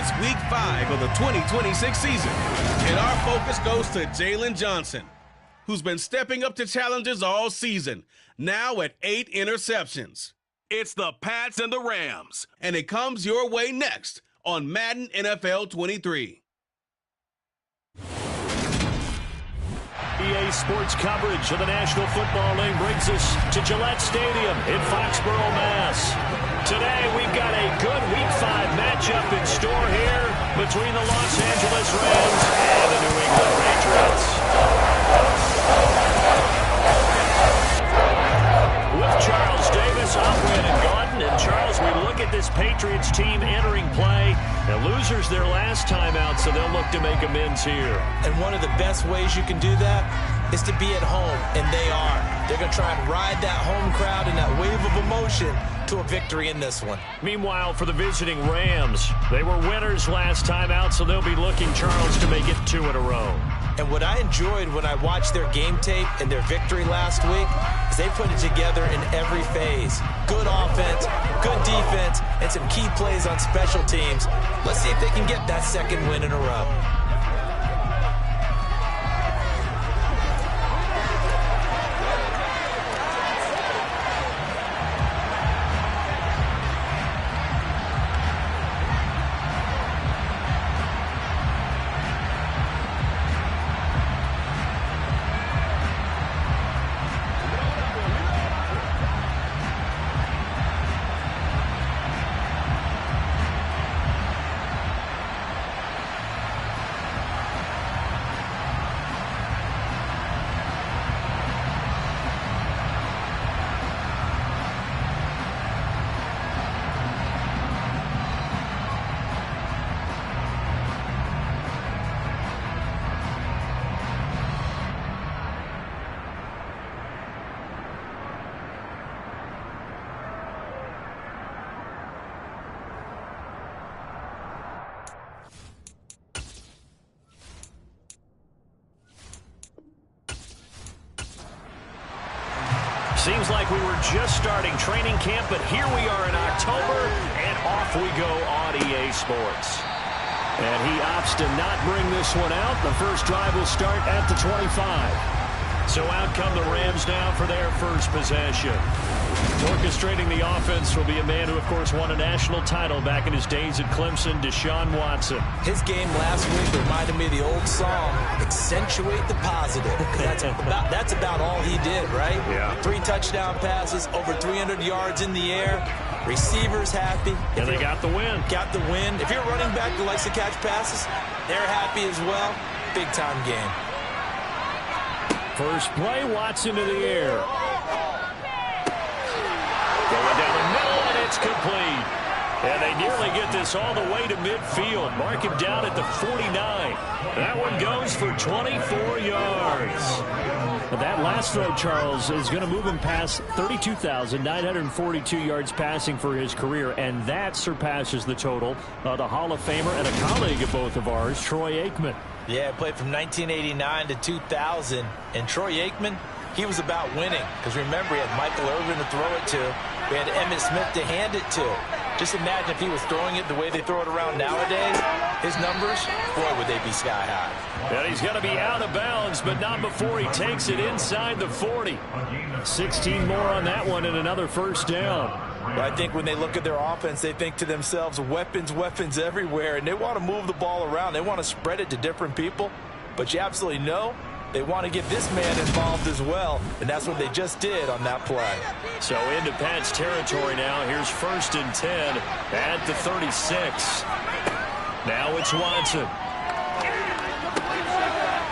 It's week 5 of the 2026 season, and our focus goes to Jalen Johnson, who's been stepping up to challenges all season, now at 8 interceptions. It's the Pats and the Rams, and it comes your way next on Madden NFL 23. EA Sports coverage of the National Football League brings us to Gillette Stadium in Foxborough, Mass. Today, we've got a good Week 5 matchup in store here between the Los Angeles Rams and the New England Patriots. With Charles Davis, I'm Brandon Gaudin. And Charles, we look at this Patriots team entering play. The losers their last time out, so they'll look to make amends here. And one of the best ways you can do that is to be at home, and they are. They're going to try and ride that home crowd and that wave of emotion to a victory in this one. Meanwhile, for the visiting Rams, they were winners last time out, so they'll be looking, Charles, to make it 2 in a row. And what I enjoyed when I watched their game tape and their victory last week is they put it together in every phase. Good offense, good defense, and some key plays on special teams. Let's see if they can get that second win in a row. Seems like we were just starting training camp, but here we are in October, and off we go on EA Sports. And he opts to not bring this one out. The first drive will start at the 25. So out come the Rams now for their first possession. Orchestrating the offense will be a man who, of course, won a national title back in his days at Clemson, Deshaun Watson. His game last week reminded me of the old song, Accentuate the Positive. That's about all he did, right? Yeah. 3 touchdown passes, over 300 yards in the air. Receivers happy. And they got the win. Got the win. If you're running back who likes to catch passes, they're happy as well. Big-time game. First play, Watson to the air. Going down the middle, and it's complete. And they nearly get this all the way to midfield. Mark him down at the 49. That one goes for 24 yards. But that last throw, Charles, is going to move him past 32,942 yards passing for his career, and that surpasses the total of the Hall of Famer and a colleague of both of ours, Troy Aikman. Yeah, played from 1989 to 2000. And Troy Aikman, he was about winning. Because remember, he had Michael Irvin to throw it to. We had Emmitt Smith to hand it to. Just imagine if he was throwing it the way they throw it around nowadays. His numbers, boy, would they be sky high. And he's going to be out of bounds, but not before he takes it inside the 40. 16 more on that one and another first down. But I think when they look at their offense, they think to themselves, weapons, weapons everywhere. And they want to move the ball around. They want to spread it to different people. But you absolutely know they want to get this man involved as well. And that's what they just did on that play. So into Pats territory now. Here's 1st and 10 at the 36. Now it's Watson.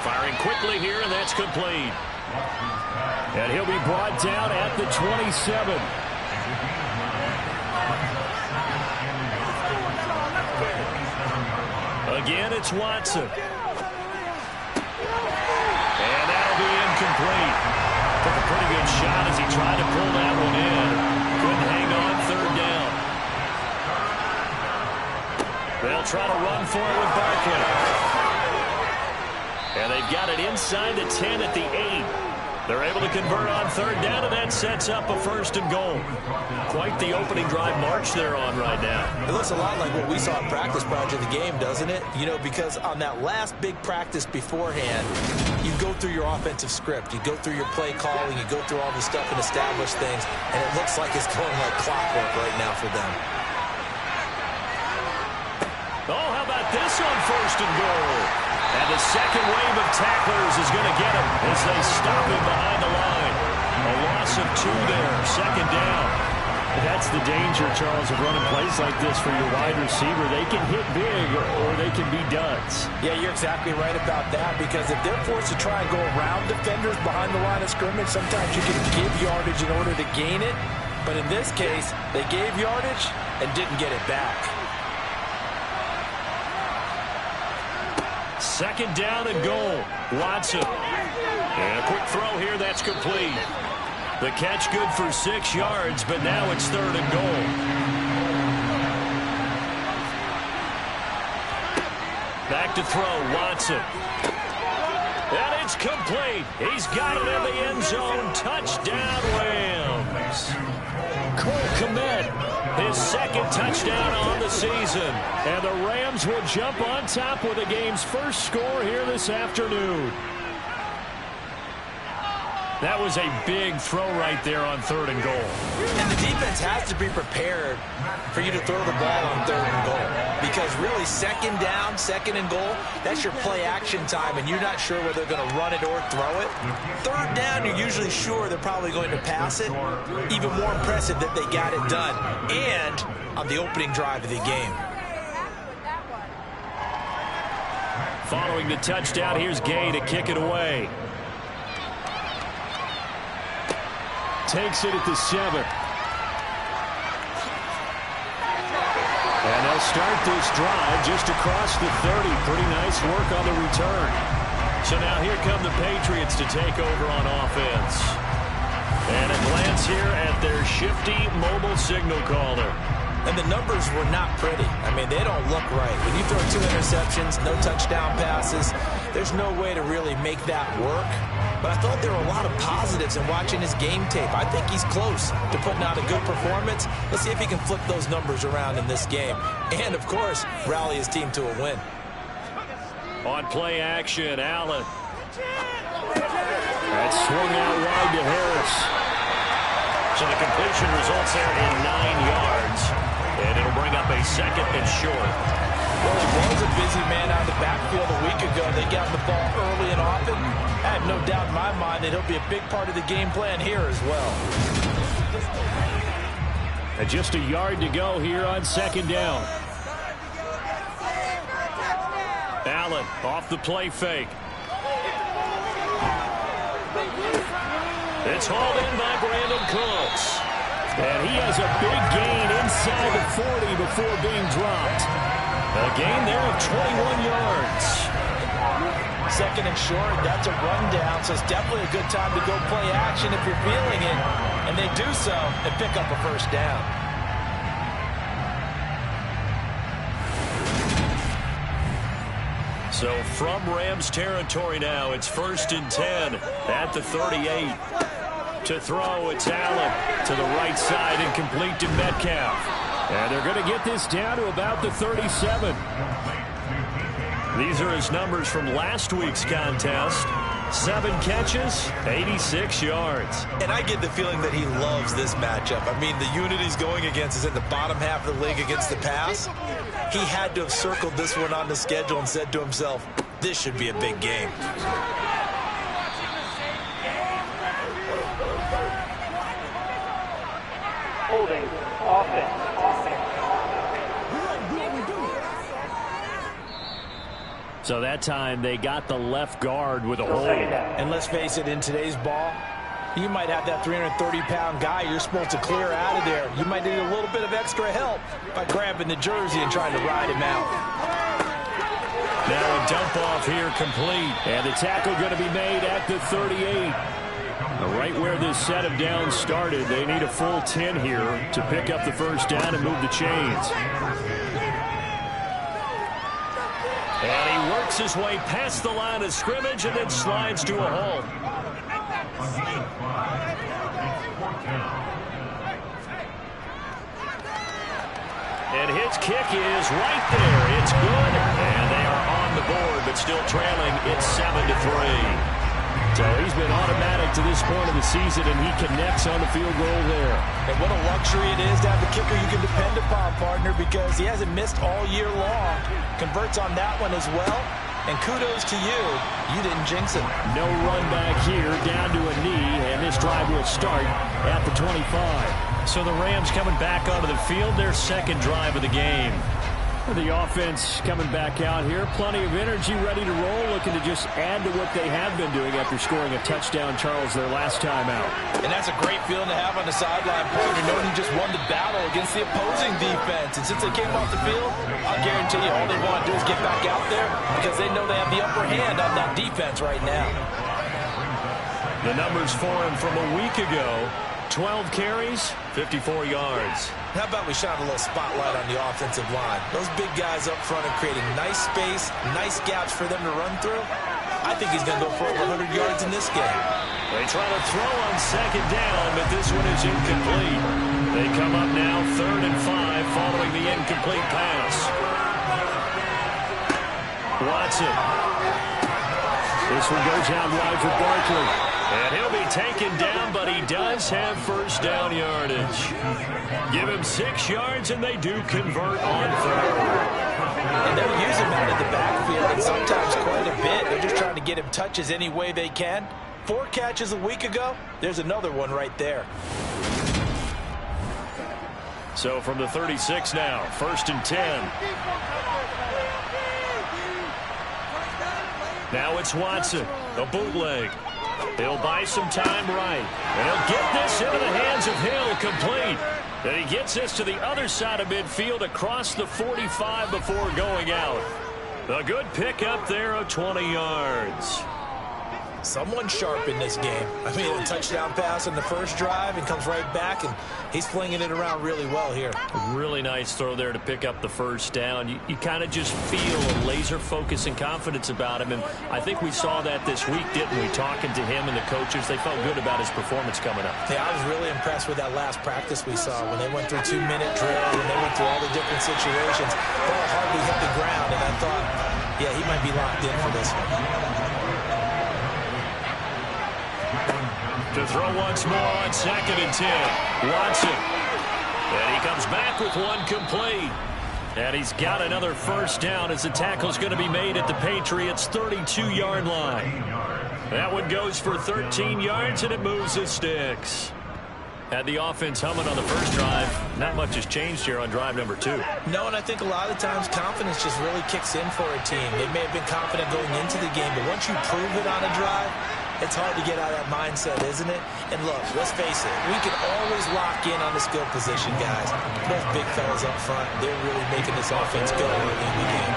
Firing quickly here, and that's complete. And he'll be brought down at the 27. Again, it's Watson. And that'll be incomplete. Took a pretty good shot as he tried to pull that one in. Couldn't hang on 3rd down. They'll try to run for it with Barkley. And they've got it inside the 10 at the 8. They're able to convert on third down, and that sets up a 1st and goal. Quite the opening drive march they're on right now. It looks a lot like what we saw in practice prior to the game, doesn't it? You know, because on that last big practice beforehand, you go through your offensive script. You go through your play calling. You go through all the stuff and establish things, and it looks like it's going like clockwork right now for them. Oh, how about this on 1st and goal? And the second wave of tacklers is going to get him as they stop him behind the line. A loss of 2 there, 2nd down. That's the danger, Charles, of running plays like this for your wide receiver. They can hit big or they can be duds. Yeah, you're exactly right about that, because if they're forced to try and go around defenders behind the line of scrimmage, sometimes you can give yardage in order to gain it. But in this case, they gave yardage and didn't get it back. 2nd down and goal. Watson. And a quick throw here, that's complete. The catch good for 6 yards, but now it's 3rd and goal. Back to throw, Watson. And it's complete. He's got it in the end zone. Touchdown, Rams. Cole Kmet, his 2nd touchdown on the season. And the Rams will jump on top with the game's first score here this afternoon. That was a big throw right there on 3rd and goal. And the defense has to be prepared for you to throw the ball on 3rd and goal. Because really, 2nd down, 2nd and goal, that's your play action time, and you're not sure whether they're going to run it or throw it. 3rd down, you're usually sure they're probably going to pass it. Even more impressive that they got it done. And on the opening drive of the game. Following the touchdown, here's Gay to kick it away. Takes it at the 7. And they'll start this drive just across the 30. Pretty nice work on the return. So now here come the Patriots to take over on offense. And a glance here at their shifty mobile signal caller. And the numbers were not pretty. I mean, they don't look right. When you throw 2 interceptions, no touchdown passes, there's no way to really make that work. But I thought there were a lot of positives in watching his game tape. I think he's close to putting out a good performance. Let's see if he can flip those numbers around in this game. And, of course, rally his team to a win. On play action, Allen. That swung out wide to Harris. So the completion results there in 9 yards. And it'll bring up a 2nd and short. Well, he was a busy man out of the backfield a week ago. They got the ball early and often. I have no doubt in my mind that he'll be a big part of the game plan here as well. And just a yard to go here on 2nd down. Allen off the play fake. It's hauled in by Brandon Cooks. And he has a big gain inside the 40 before being dropped. A gain there of 21 yards. 2nd and short, that's a rundown, so it's definitely a good time to go play action if you're feeling it. And they do so and pick up a 1st down. So from Rams territory now, it's 1st and 10 at the 38. To throw, it's Allen to the right side and complete to Metcalf. And they're going to get this down to about the 37. These are his numbers from last week's contest. 7 catches, 86 yards. And I get the feeling that he loves this matchup. I mean, the unit he's going against is in the bottom half of the league against the pass. He had to have circled this one on the schedule and said to himself, this should be a big game. Holding, offense. So that time they got the left guard with a hold. And let's face it, in today's ball, you might have that 330-pound guy you're supposed to clear out of there. You might need a little bit of extra help by grabbing the jersey and trying to ride him out. Now a dump off here complete. And the tackle going to be made at the 38. Right where this set of downs started, they need a full 10 here to pick up the 1st down and move the chains. And he works his way past the line of scrimmage and then slides to a halt. And his kick is right there. It's good. And they are on the board, but still trailing. It's 7-3. So he's been automatic to this point of the season, and he connects on the field goal there. And what a luxury it is to have the kicker you can depend upon, partner, because he hasn't missed all year long. Converts on that one as well. And kudos to you. You didn't jinx it. No run back here, down to a knee, and this drive will start at the 25. So the Rams coming back onto the field, their second drive of the game. The offense coming back out here. Plenty of energy, ready to roll, looking to just add to what they have been doing after scoring a touchdown, Charles, their last time out. And that's a great feeling to have on the sideline, partner, knowing you just won the battle against the opposing defense. And since they came off the field, I'll guarantee you all they want to do is get back out there because they know they have the upper hand on that defense right now. The numbers for him from a week ago, 12 carries, 54 yards. How about we shine a little spotlight on the offensive line? Those big guys up front are creating nice space, nice gaps for them to run through. I think he's going to go for over 100 yards in this game. They try to throw on second down, but this one is incomplete. They come up now 3rd and 5 following the incomplete pass. Watson. This one goes out wide for Barkley. And he'll be taken down, but he does have first down yardage. Give him 6 yards, and they do convert on 3rd. And they'll use him out of the backfield, and sometimes quite a bit. They're just trying to get him touches any way they can. 4 catches a week ago. There's another one right there. So from the 36 now, 1st and 10. Now it's Watson, a bootleg. He'll buy some time right. And he'll get this into the hands of Hill, complete. And he gets this to the other side of midfield across the 45 before going out. A good pickup there of 20 yards. Someone sharp in this game. I mean, a touchdown pass on the first drive and comes right back, and he's flinging it around really well here. Really nice throw there to pick up the first down. You kind of just feel a laser focus and confidence about him, and I think we saw that this week, didn't we? Talking to him and the coaches, they felt good about his performance coming up. Yeah, I was really impressed with that last practice we saw when they went through 2-minute drill and they went through all the different situations. Ball hardly hit the ground, and I thought, yeah, he might be locked in for this one. To throw once more on 2nd and 10. Watson. And he comes back with one complete. And he's got another first down as the tackle's going to be made at the Patriots' 32-yard line. That one goes for 13 yards, and it moves the sticks. Had the offense humming on the first drive. Not much has changed here on drive number 2. No, and I think a lot of times confidence just really kicks in for a team. They may have been confident going into the game, but once you prove it on a drive, it's hard to get out of that mindset, isn't it? And look, let's face it, we can always lock in on the skill position, guys. Those big fellas up front, they're really making this offense go early in the game.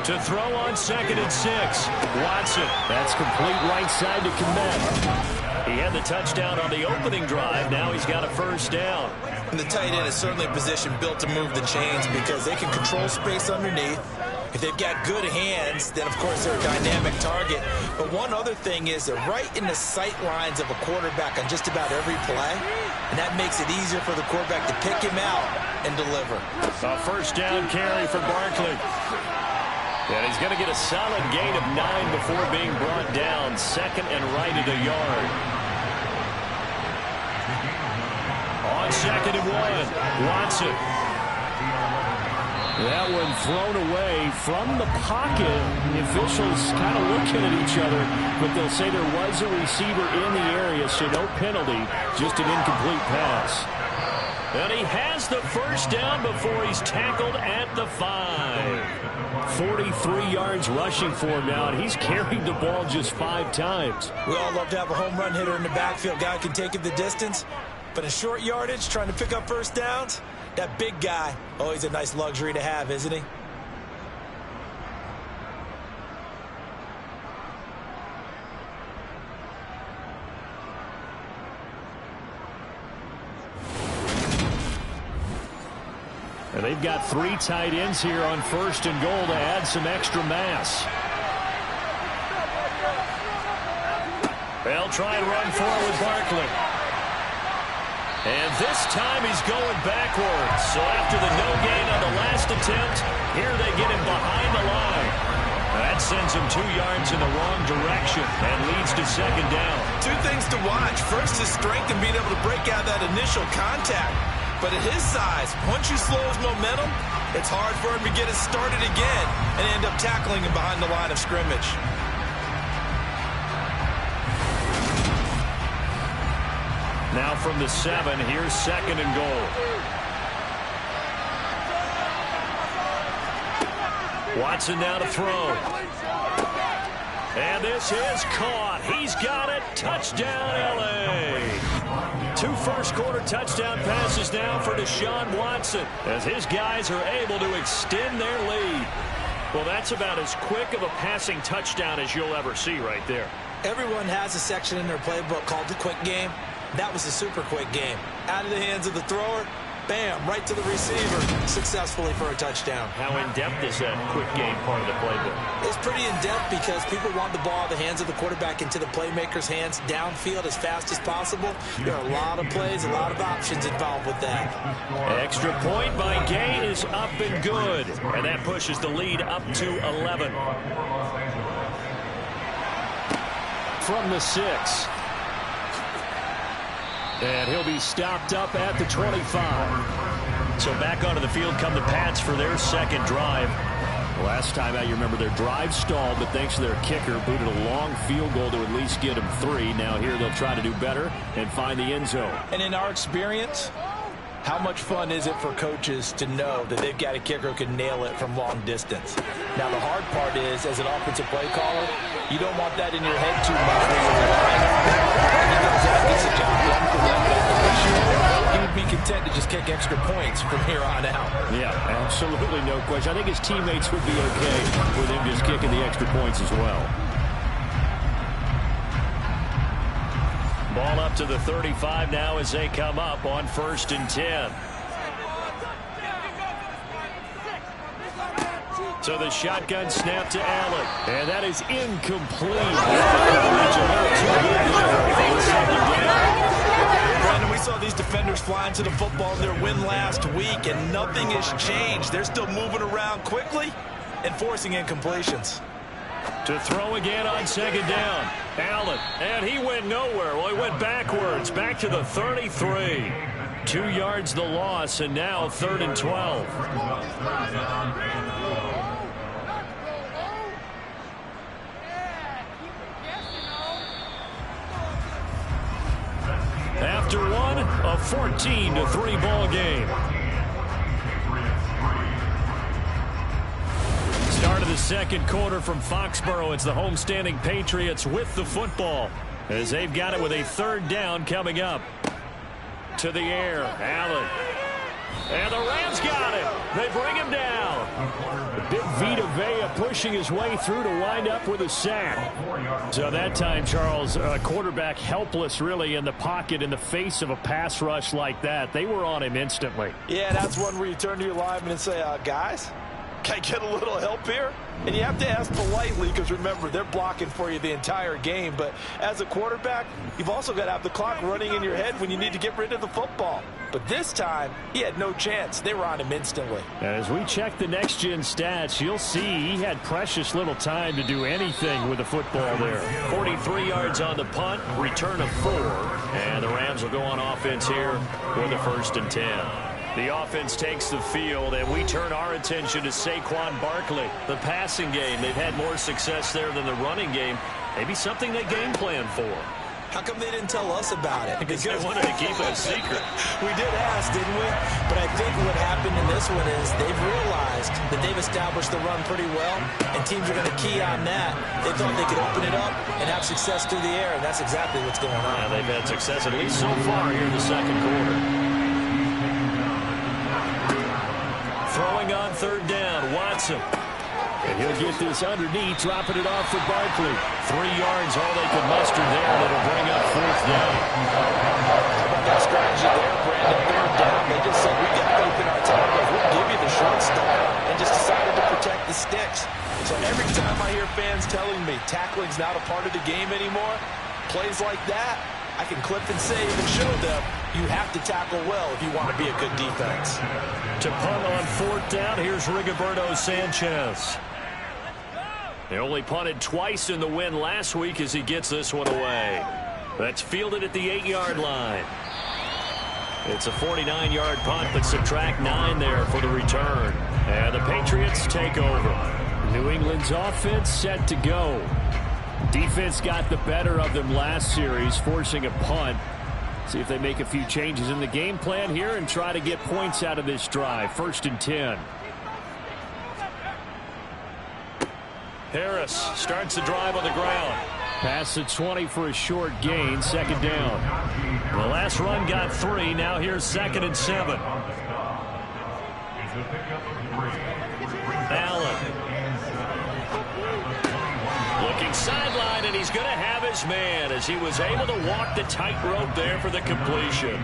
To throw on 2nd and 6. Watson. That's complete right side to Kmet. He had the touchdown on the opening drive. Now he's got a first down. And the tight end is certainly a position built to move the chains because they can control space underneath. If they've got good hands, then, of course, they're a dynamic target. But one other thing is they're right in the sight lines of a quarterback on just about every play, and that makes it easier for the quarterback to pick him out and deliver. A first down carry for Barkley. And he's going to get a solid gain of 9 before being brought down. 2nd and right at a yard. On 2nd and 1, Watson. That one thrown away from the pocket. The officials kind of looking at each other, but they'll say there was a receiver in the area, so no penalty, just an incomplete pass. And he has the first down before he's tackled at the 5. 43 yards rushing for him now, and he's carried the ball just 5 times. We all love to have a home run hitter in the backfield. Guy can take it the distance, but in short yardage, trying to pick up first downs, that big guy, always a nice luxury to have, isn't he? And they've got 3 tight ends here on 1st and goal to add some extra mass. They'll try and run for it with Barkley. And this time he's going backwards. So after the no gain on the last attempt, here they get him behind the line. That sends him 2 yards in the wrong direction and leads to second down. 2 things to watch. First, his strength and being able to break out that initial contact. But at his size, once you slow his momentum, it's hard for him to get it started again and end up tackling him behind the line of scrimmage. Now from the 7, here's second and goal. Watson now to throw. And this is caught. He's got it. Touchdown, L.A. 2 first-quarter touchdown passes now for Deshaun Watson as his guys are able to extend their lead. Well, that's about as quick of a passing touchdown as you'll ever see right there. Everyone has a section in their playbook called the quick game. That was a super quick game. Out of the hands of the thrower, bam, right to the receiver, successfully for a touchdown. How in-depth is that quick game part of the playbook? It's pretty in-depth because people want the ball out of the hands of the quarterback into the playmaker's hands downfield as fast as possible. There are a lot of plays, a lot of options involved with that. Extra point by Gay is up and good. And that pushes the lead up to 11. From the 6. And he'll be stopped up at the 25. So back onto the field come the Pats for their second drive. Last time out, you remember their drive stalled, but thanks to their kicker, booted a long field goal to at least get them 3. Now here they'll try to do better and find the end zone. And in our experience, how much fun is it for coaches to know that they've got a kicker who can nail it from long distance? Now, the hard part is, as an offensive play caller, you don't want that in your head too much when you're relying on it. I think Zach gets the job done for them, but this year, he would be content to just kick extra points from here on out. Yeah, absolutely no question. I think his teammates would be okay with him just kicking the extra points as well. Ball up to the 35 now as they come up on 1st and 10. So the shotgun snap to Allen. And that is incomplete. Brandon, we saw these defenders fly into the football in their win last week, and nothing has changed. They're still moving around quickly and forcing incompletions. To throw again on 2nd down. Allen, and he went nowhere. Well, he went backwards, back to the 33. 2 yards the loss, and now 3rd and 12. After one, a 14-3 ball game. Start of the second quarter from Foxborough. It's the homestanding Patriots with the football as they've got it with a 3rd down coming up. To the air, Allen. And the Rams got him. They bring him down. Big Vita Vea pushing his way through to wind up with a sack. So that time, Charles, quarterback helpless really in the pocket in the face of a pass rush like that. They were on him instantly. Yeah, that's one where you turn to your lineman and say, guys, can I get a little help here? And you have to ask politely because, remember, they're blocking for you the entire game. But as a quarterback, you've also got to have the clock running in your head when you need to get rid of the football. But this time, he had no chance. They were on him instantly. As we check the next-gen stats, you'll see he had precious little time to do anything with the football there. 43 yards on the punt, return of 4. And the Rams will go on offense here with a 1st and 10. The offense takes the field, and we turn our attention to Saquon Barkley. The passing game, they've had more success there than the running game. Maybe something they game plan for. How come they didn't tell us about it? Because they wanted to keep it a secret. We did ask, didn't we? But I think what happened in this one is they've realized that they've established the run pretty well, and teams are going to key on that. They thought they could open it up and have success through the air, and that's exactly what's going on. Yeah, they've had success at least so far here in the second quarter. Throwing on 3rd down, Watson. And he'll get this underneath, dropping it off for Barkley. 3 yards, all they can muster there, and it'll bring up 4th down. That strategy there, Brandon, 3rd down. They just said, we got faith in our tackles. We'll give you the short stuff, and just decided to protect the sticks. So every time I hear fans telling me tackling's not a part of the game anymore, plays like that, I can clip and save and show them you have to tackle well if you want to be a good defense. To punt on 4th down, here's Rigoberto Sanchez. They only punted twice in the win last week as he gets this one away. That's fielded at the 8-yard line. It's a 49-yard punt, but subtract 9 there for the return. And the Patriots take over. New England's offense set to go. Defense got the better of them last series, forcing a punt. See if they make a few changes in the game plan here and try to get points out of this drive. 1st and 10. Harris starts the drive on the ground. Pass the 20 for a short gain. 2nd down. The last run got 3. Now here's 2nd and 7. Allen. Looking sideline, and he's going to have his man as he was able to walk the tightrope there for the completion.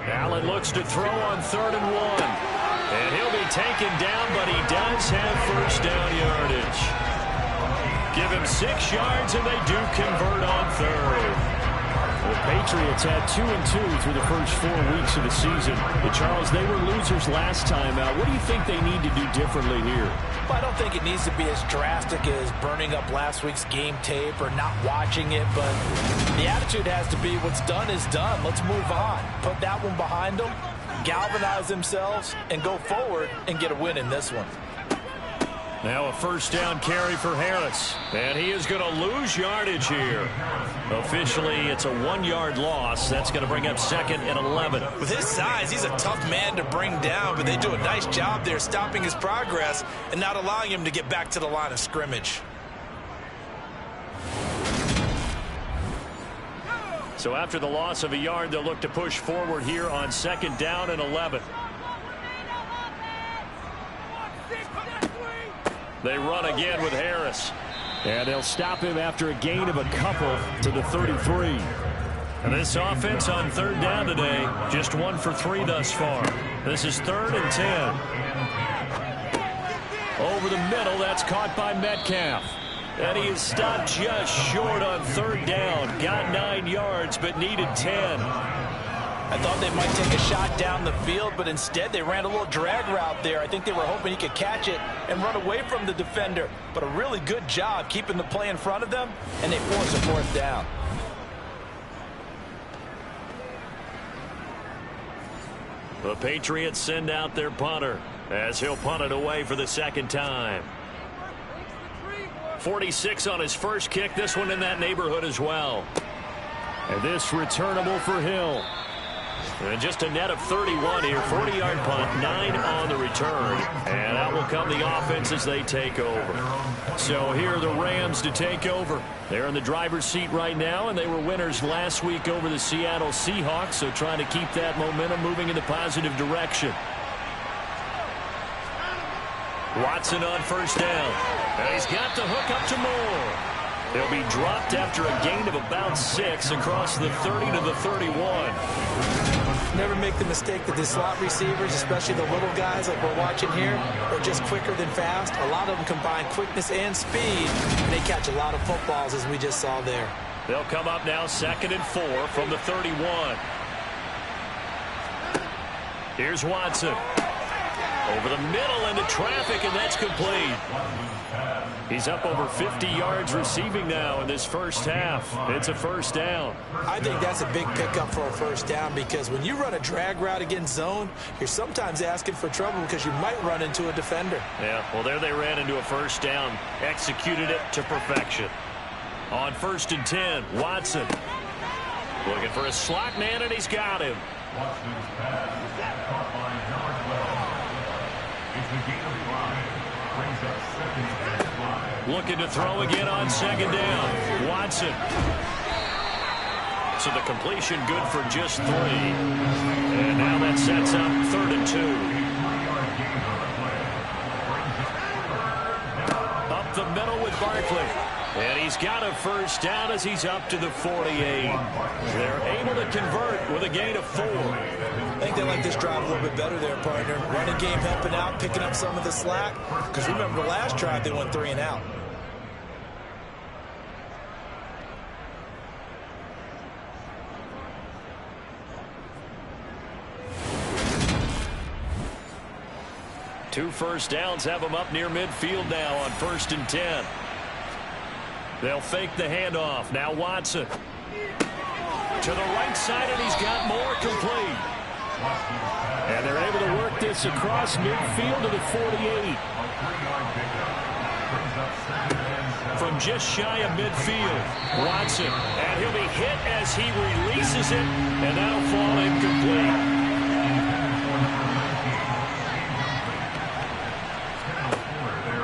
Allen looks to throw on 3rd and 1. And he'll be taken down, but he does have 1st down yardage. Give him 6 yards, and they do convert on 3rd. The Patriots had 2-2 through the first 4 weeks of the season. But Charles, they were losers last time out. What do you think they need to do differently here? Well, I don't think it needs to be as drastic as burning up last week's game tape or not watching it, but the attitude has to be what's done is done. Let's move on. Put that one behind them, galvanize themselves, and go forward and get a win in this one. Now a 1st down carry for Harris. And he is going to lose yardage here. Officially, it's a 1-yard loss. That's going to bring up 2nd and 11. With his size, he's a tough man to bring down, but they do a nice job there stopping his progress and not allowing him to get back to the line of scrimmage. So after the loss of a yard, they'll look to push forward here on 2nd down and 11. They run again with Harris. And they'll stop him after a gain of a couple to the 33. And this offense on 3rd down today, just 1 for 3 thus far. This is 3rd and 10. Over the middle, that's caught by Metcalf. And he is stopped just short on 3rd down. Got 9 yards, but needed 10. I thought they might take a shot down the field, but instead they ran a little drag route there. I think they were hoping he could catch it and run away from the defender. But a really good job keeping the play in front of them, and they force a 4th down. The Patriots send out their punter as he'll punt it away for the 2nd time. 46 on his first kick. This one in that neighborhood as well. And this returnable for Hill. And just a net of 31 here. 40-yard punt, 9 on the return. And out will come the offense as they take over. So here are the Rams to take over. They're in the driver's seat right now, and they were winners last week over the Seattle Seahawks, so trying to keep that momentum moving in the positive direction. Watson on 1st down. And he's got the hook up to Moore. He'll be dropped after a gain of about 6 across the 30 to the 31. Never make the mistake that the slot receivers, especially the little guys like we're watching here, are just quicker than fast. A lot of them combine quickness and speed, and they catch a lot of footballs, as we just saw there. They'll come up now 2nd and 4 from the 31. Here's Watson. Over the middle into traffic, and that's complete. He's up over 50 yards receiving now in this first half. It's a 1st down. I think that's a big pickup for a 1st down, because when you run a drag route against zone, you're sometimes asking for trouble because you might run into a defender. Yeah, well, there they ran into a 1st down. Executed it to perfection. On 1st and 10, Watson. Looking for a slot man, and he's got him. Looking to throw again on 2nd down. Watson. So the completion good for just 3. And now that sets up 3rd and 2. Up the middle with Barkley. And he's got a 1st down as he's up to the 48. They're able to convert with a gain of 4. I think they like this drive a little bit better there, partner. Running game helping out, picking up some of the slack. Because remember the last drive, they went 3 and out. 2 first downs have them up near midfield now on 1st and 10. They'll fake the handoff. Now Watson. To the right side, and he's got more complete. And they're able to work this across midfield to the 48. From just shy of midfield, Watson. And he'll be hit as he releases it, and that'll fall incomplete.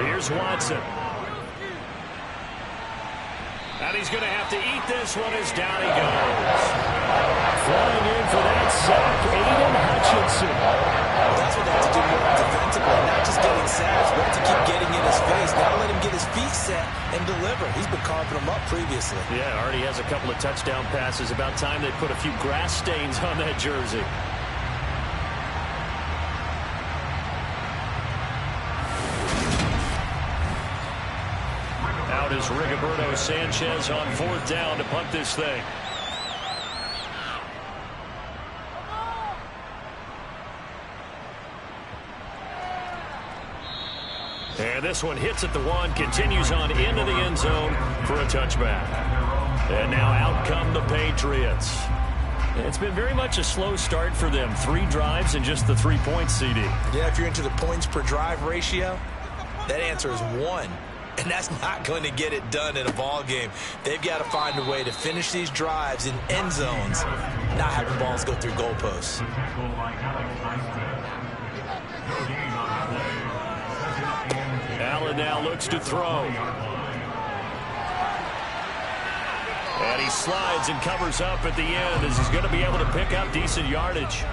Here's Watson. And he's going to have to eat this one as down he goes. Flying in for that sack, Aiden Hutchinson. That's what they have to do more defensively, not just getting sacks, but to keep getting in his face. Now let him get his feet set and deliver. He's been carving them up previously. Yeah, already has a couple of touchdown passes. About time they put a few grass stains on that jersey. Out is Rigoberto Sanchez on 4th down to punt this thing. And this one hits at the 1, continues on into the end zone for a touchback. And now out come the Patriots. It's been very much a slow start for them. 3 drives and just the 3 points, CD. Yeah, if you're into the points per drive ratio, that answer is 1. And that's not going to get it done in a ball game. They've got to find a way to finish these drives in end zones, not have the balls go through goalposts. Allen now looks to throw. And he slides and covers up at the end as he's going to be able to pick up decent yardage.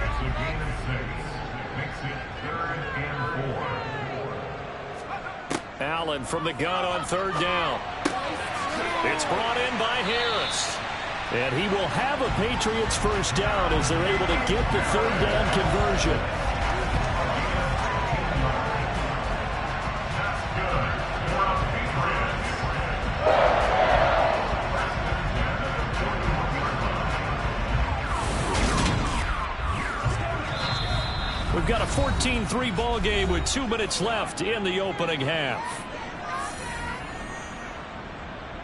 Allen from the gun on 3rd down. It's brought in by Harris. And he will have a Patriots first down as they're able to get the 3rd down conversion. We've got a 14-3 ball game with 2 minutes left in the opening half.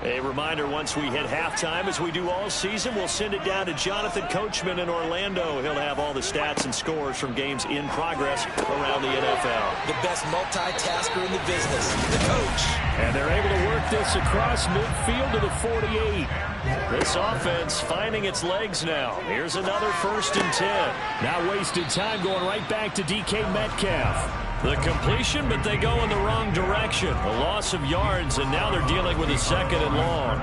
A reminder, once we hit halftime, as we do all season, we'll send it down to Jonathan Coachman in Orlando. He'll have all the stats and scores from games in progress around the NFL. The best multitasker in the business, the coach. And they're able to work this across midfield to the 48. This offense finding its legs now. Here's another 1st and 10. Now wasted time going right back to DK Metcalf. The completion, but they go in the wrong direction. A loss of yards, and now they're dealing with a 2nd and long.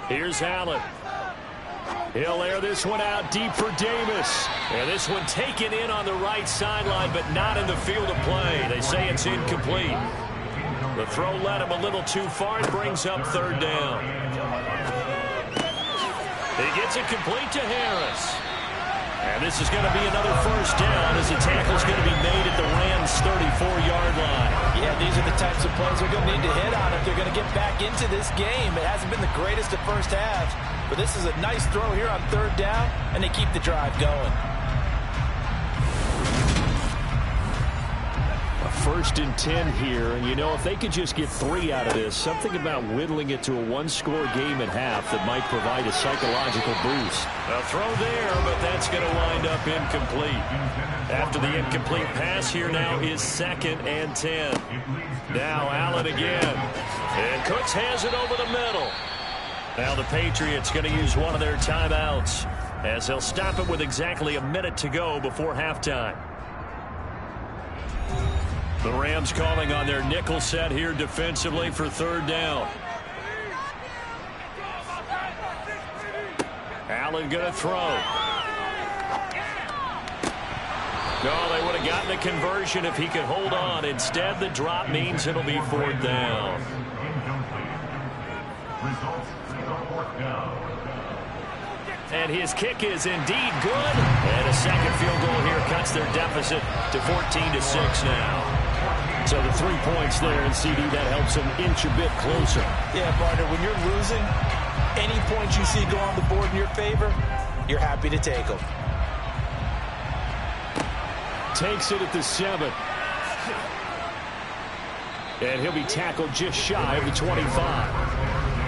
Here's Allen. He'll air this one out deep for Davis. And this one taken in on the right sideline, but not in the field of play. They say it's incomplete. The throw led him a little too far and brings up 3rd down. He gets it complete to Harris. And this is going to be another first down as the tackle's going to be made at the Rams' 34-yard line. Yeah, these are the types of plays they're going to need to hit on if they're going to get back into this game. It hasn't been the greatest of first halves, but this is a nice throw here on third down, and they keep the drive going. First and 10 here, and you know, if they could just get 3 out of this, something about whittling it to a one-score game at half that might provide a psychological boost. A throw there, but that's going to wind up incomplete. After the incomplete pass, here now is 2nd and 10. Now Allen again, and Cooks has it over the middle. Now the Patriots going to use one of their timeouts as they'll stop it with exactly a minute to go before halftime. The Rams calling on their nickel set here defensively for third down. Allen going to throw. No, they would have gotten the conversion if he could hold on. Instead, the drop means it'll be 4th down. and his kick is indeed good. And a second field goal here cuts their deficit to 14-6 now. So the 3 points there, and CD, that helps them inch a bit closer. Yeah, partner, when you're losing, any points you see go on the board in your favor, you're happy to take them. Takes it at the 7. And he'll be tackled just shy of the 25.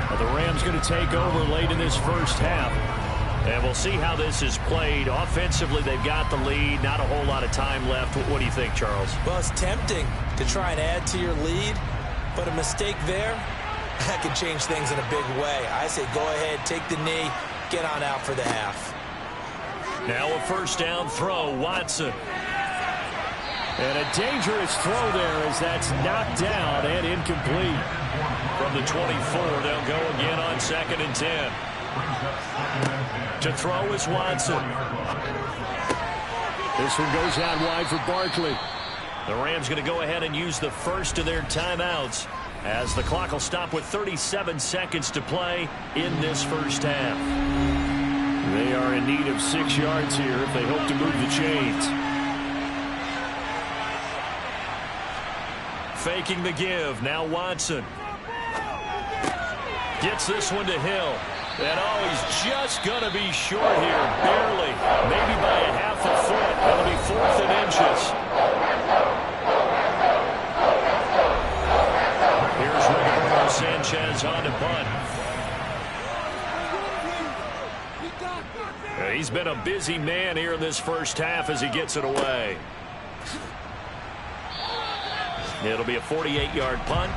Well, the Rams going to take over late in this first half. And we'll see how this is played. Offensively, they've got the lead. Not a whole lot of time left. What do you think, Charles? Well, it's tempting to try and add to your lead, but a mistake there, that could change things in a big way. I say go ahead, take the knee, get on out for the half. Now a first down throw, Watson. And a dangerous throw there as that's knocked down and incomplete. From the 24, they'll go again on 2nd and 10. To throw is Watson. This one goes out wide for Barkley. The Rams going to go ahead and use the first of their timeouts as the clock will stop with 37 seconds to play in this first half. They are in need of 6 yards here if they hope to move the chains. Faking the give. Now Watson. Gets this one to Hill. And he's just going to be short here. Barely. Maybe by a half a foot. It'll be 4th and inches. Here's Ricardo Sanchez on to punt. He's been a busy man here in this first half as he gets it away. It'll be a 48-yard punt.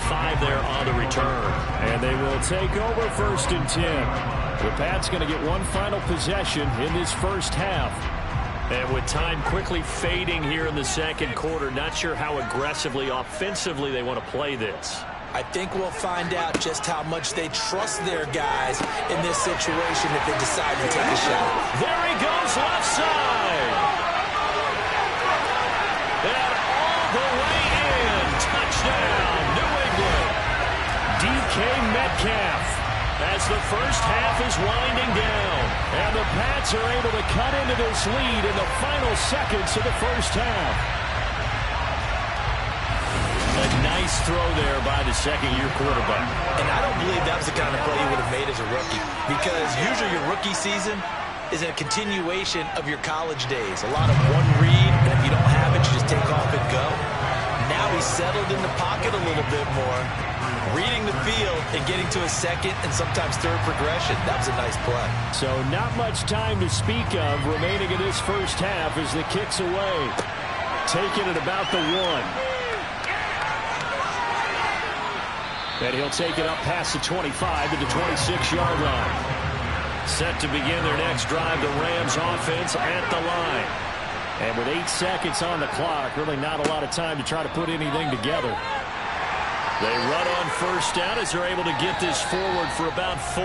5 there on the return. And they will take over 1st and 10. The Pats going to get one final possession in this first half. And with time quickly fading here in the second quarter, not sure how aggressively, offensively they want to play this. I think we'll find out just how much they trust their guys in this situation if they decide to take a shot. There he goes, left side. And all the way in. Touchdown, New England. DK Metcalf as the first half is winding down. And the Pats are able to cut into this lead in the final seconds of the first half. A nice throw there by the second-year quarterback. And I don't believe that was the kind of play you would have made as a rookie, because usually your rookie season is a continuation of your college days. A lot of one read, and if you don't have it, you just take off and go. Now he's settled in the pocket a little bit more, reading the field and getting to a second and sometimes third progression. That was a nice play. So not much time to speak of remaining in this first half as the kick's away. Taking it about the 1. And he'll take it up past the 25 to the 26-yard line. Set to begin their next drive, the Rams offense at the line. And with 8 seconds on the clock, really not a lot of time to try to put anything together. They run on first down as they're able to get this forward for about 4.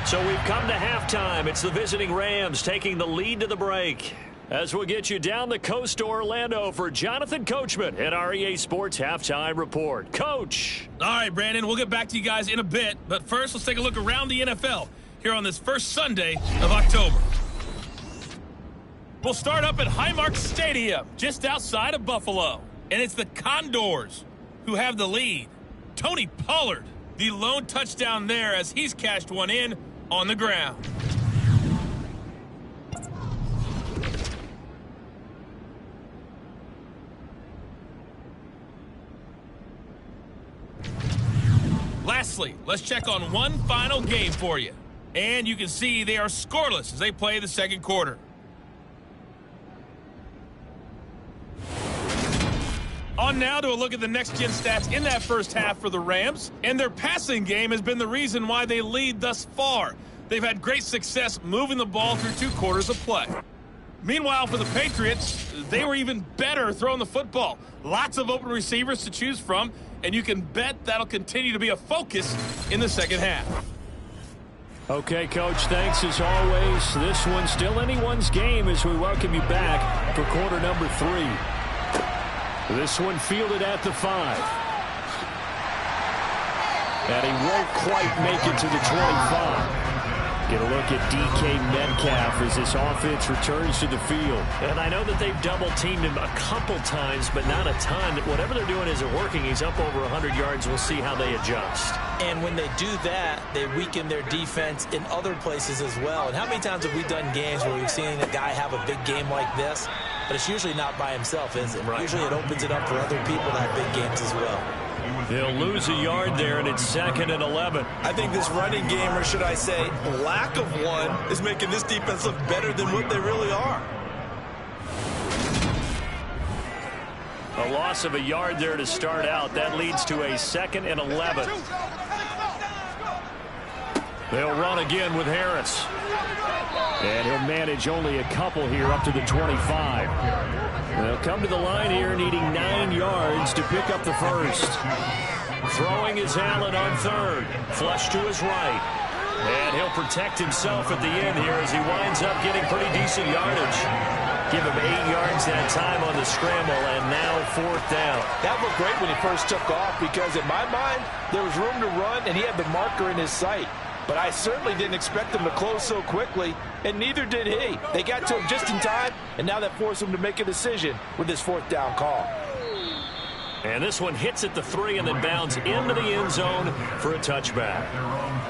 So we've come to halftime. It's the visiting Rams taking the lead to the break. As we'll get you down the coast to Orlando for Jonathan Coachman at our EA Sports Halftime Report. Coach. All right, Brandon, we'll get back to you guys in a bit. But first, let's take a look around the NFL here on this first Sunday of October. We'll start up at Highmark Stadium, just outside of Buffalo. And it's the Condors who have the lead. Tony Pollard, the lone touchdown there as he's cashed one in on the ground. Lastly, let's check on one final game for you. And you can see they are scoreless as they play the second quarter. On now to a look at the next-gen stats in that first half for the Rams. And their passing game has been the reason why they lead thus far. They've had great success moving the ball through 2 quarters of play. Meanwhile, for the Patriots, they were even better throwing the football. Lots of open receivers to choose from, and you can bet that'll continue to be a focus in the second half. Okay, Coach, thanks as always. This one's still anyone's game as we welcome you back for quarter number 3. This one fielded at the 5. And he won't quite make it to the 25. Get a look at DK Metcalf as this offense returns to the field. And I know that they've double-teamed him a couple times, but not a ton. Whatever they're doing isn't working. He's up over 100 yards. We'll see how they adjust. And when they do that, they weaken their defense in other places as well. And how many times have we done games where we've seen a guy have a big game like this? But it's usually not by himself, is it? Right. Usually it opens it up for other people to have big games as well. They'll lose a yard there, and it's 2nd and 11. I think this running game, or should I say lack of one, is making this defense look better than what they really are. A loss of a yard there to start out. That leads to a 2nd and 11. They'll run again with Harris. And he'll manage only a couple here up to the 25. They'll come to the line here needing 9 yards to pick up the first. Throwing is Allen on 3rd. Flush to his right. And he'll protect himself at the end here as he winds up getting pretty decent yardage. Give him 8 yards that time on the scramble, and now 4th down. That looked great when he first took off because in my mind, there was room to run, and he had the marker in his sight. But I certainly didn't expect him to close so quickly, and neither did he. They got to him just in time, and now that forced him to make a decision with this 4th down call. And this one hits at the 3 and then bounds into the end zone for a touchback.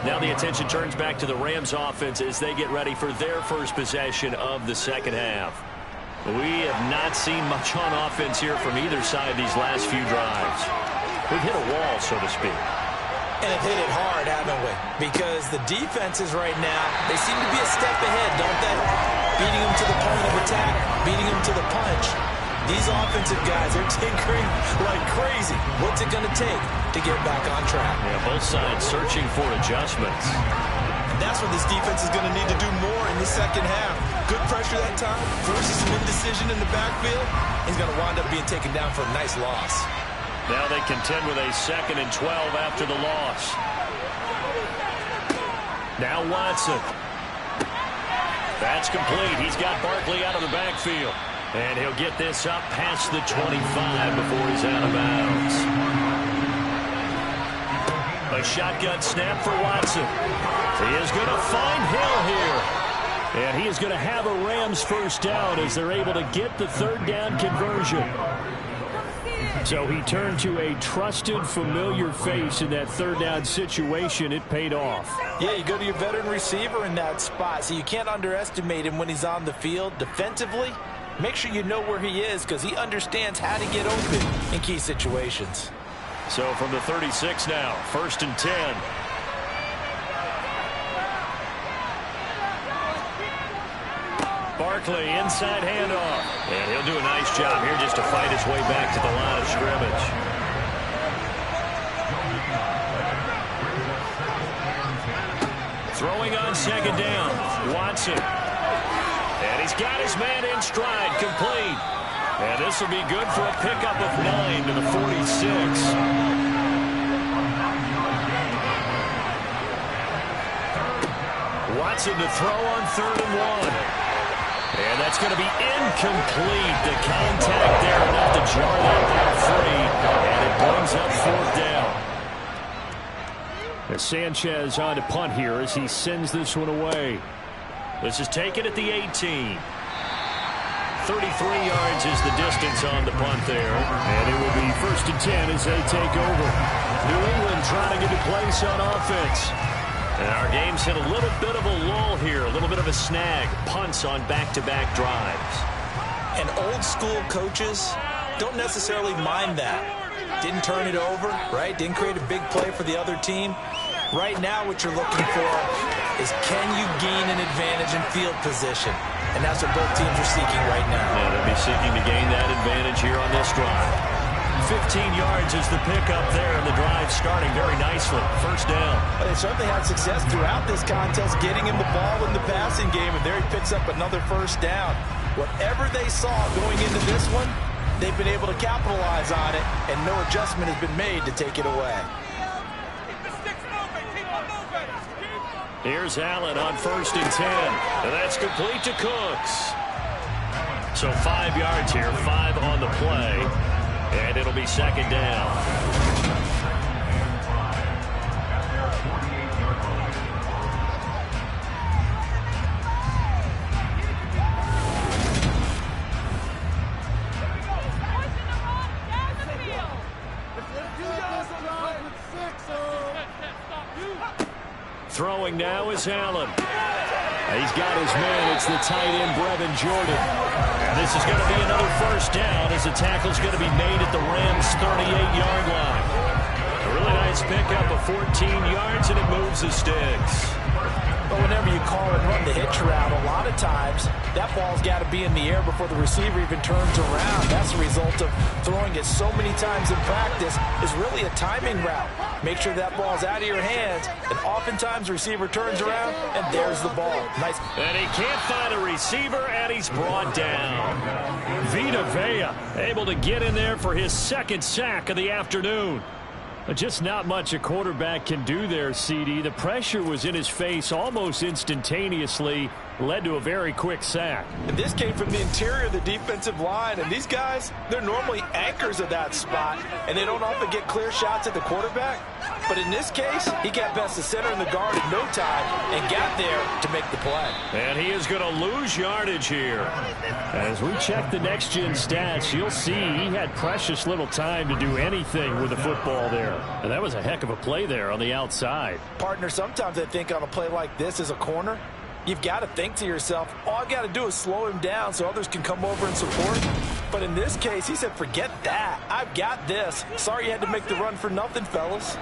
Now the attention turns back to the Rams offense as they get ready for their first possession of the second half. We have not seen much on offense here from either side these last few drives. We've hit a wall, so to speak. And have hit it hard, haven't we? Because the defenses right now, they seem to be a step ahead, don't they? Beating them to the point of attack, beating them to the punch. These offensive guys are tinkering like crazy. What's it going to take to get back on track? Yeah, both sides searching for adjustments. And that's what this defense is going to need to do more in the second half. Good pressure that time, forces some indecision in the backfield. He's going to wind up being taken down for a nice loss. Now they contend with a 2nd and 12 after the loss. Now Watson. That's complete. He's got Barkley out of the backfield. And he'll get this up past the 25 before he's out of bounds. A shotgun snap for Watson. He is going to find Hill here. And he is going to have a Rams first down as they're able to get the 3rd down conversion. So he turned to a trusted, familiar face in that 3rd down situation. It paid off. Yeah, you go to your veteran receiver in that spot, so you can't underestimate him when he's on the field. Defensively, make sure you know where he is because he understands how to get open in key situations. So from the 36 now, 1st and 10. Barkley, inside handoff. And he'll do a nice job here just to fight his way back to the line of scrimmage. Throwing on 2nd down, Watson. And he's got his man in stride, complete. And this will be good for a pickup of 9 to the 46. Watson to throw on 3rd and 1. And that's going to be incomplete. The contact there enough to jar that ball free. And it brings up 4th down. As Sanchez on to punt here as he sends this one away. This is taken at the 18. 33 yards is the distance on the punt there. And it will be 1st and 10 as they take over. New England trying to get a place on offense. And our game's hit a little bit of a lull here, a little bit of a snag. Punts on back-to-back drives. And old-school coaches don't necessarily mind that. Didn't turn it over, right? Didn't create a big play for the other team. Right now what you're looking for is can you gain an advantage in field position? And that's what both teams are seeking right now. Yeah, they'll be seeking to gain that advantage here on this drive. 15 yards is the pickup there, and the drive starting very nicely. 1st down. Well, they certainly had success throughout this contest, getting him the ball in the passing game, and there he picks up another 1st down. Whatever they saw going into this one, they've been able to capitalize on it, and no adjustment has been made to take it away. Here's Allen on 1st and 10, and that's complete to Cooks. So 5 yards here, 5 on the play. And it'll be 2nd down. Throwing now is Allen. He's got his man. It's the tight end, Brevin Jordan. And this is going to be another first down as the tackle's going to be made at the Rams' 38-yard line. A really nice pickup of 14 yards, and it moves the sticks. But whenever you call and run the hitch route, a lot of times that ball's got to be in the air before the receiver even turns around. That's a result of throwing it so many times in practice. Is really a timing route. Make sure that ball's out of your hands, and oftentimes the receiver turns around, and there's the ball. Nice. And he can't find a receiver, and he's brought down. Vita Vea able to get in there for his second sack of the afternoon. Just not much a quarterback can do there, CD. The pressure was in his face almost instantaneously, led to a very quick sack. And this came from the interior of the defensive line, and these guys, they're normally anchors of that spot, and they don't often get clear shots at the quarterback. But in this case, he got past the center and the guard in no time and got there to make the play. And he is going to lose yardage here. As we check the next-gen stats, you'll see he had precious little time to do anything with the football there. And that was a heck of a play there on the outside. Partner, sometimes I think on a play like this as a corner, you've got to think to yourself, all I got to do is slow him down so others can come over and support. But in this case, he said, forget that. I've got this. Sorry you had to make the run for nothing, fellas.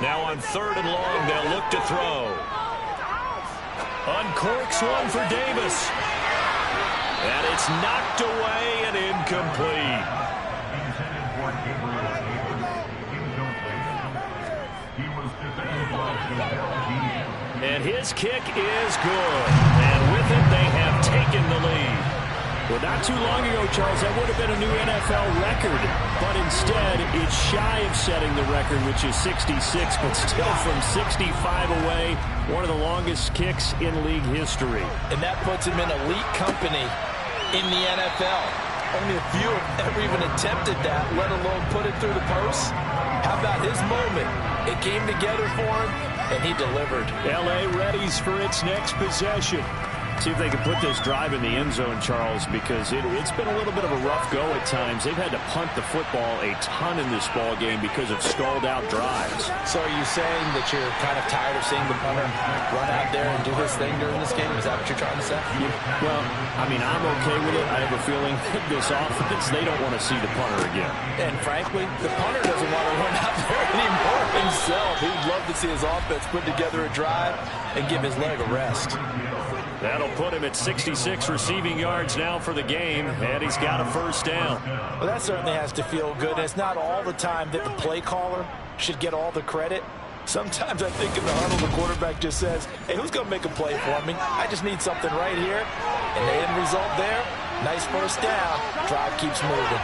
Now on 3rd and long, they'll look to throw. Uncorks one for Davis. And it's knocked away and incomplete. And his kick is good. And with it, they have taken the lead. Well, not too long ago, Charles, that would have been a new NFL record. But instead, it's shy of setting the record, which is 66, but still from 65 away, one of the longest kicks in league history. And that puts him in elite company in the NFL. Only a few have ever even attempted that, let alone put it through the post. How about his moment? It came together for him, and he delivered. L.A. readies for its next possession. See if they can put this drive in the end zone, Charles, because it's been a little bit of a rough go at times. They've had to punt the football a ton in this ball game because of stalled-out drives. So are you saying that you're kind of tired of seeing the punter run out there and do his thing during this game? Is that what you're trying to say? Well, I mean, I'm okay with it. I have a feeling this offense, they don't want to see the punter again. And frankly, the punter doesn't want to run out there anymore himself. He'd love to see his offense put together a drive and give his leg a rest. That'll put him at 66 receiving yards now for the game, and he's got a first down. Well, that certainly has to feel good. It's not all the time that the play caller should get all the credit. Sometimes I think in the huddle, the quarterback just says, hey, who's going to make a play for me? I just need something right here. And the end result there, nice first down. Drive keeps moving.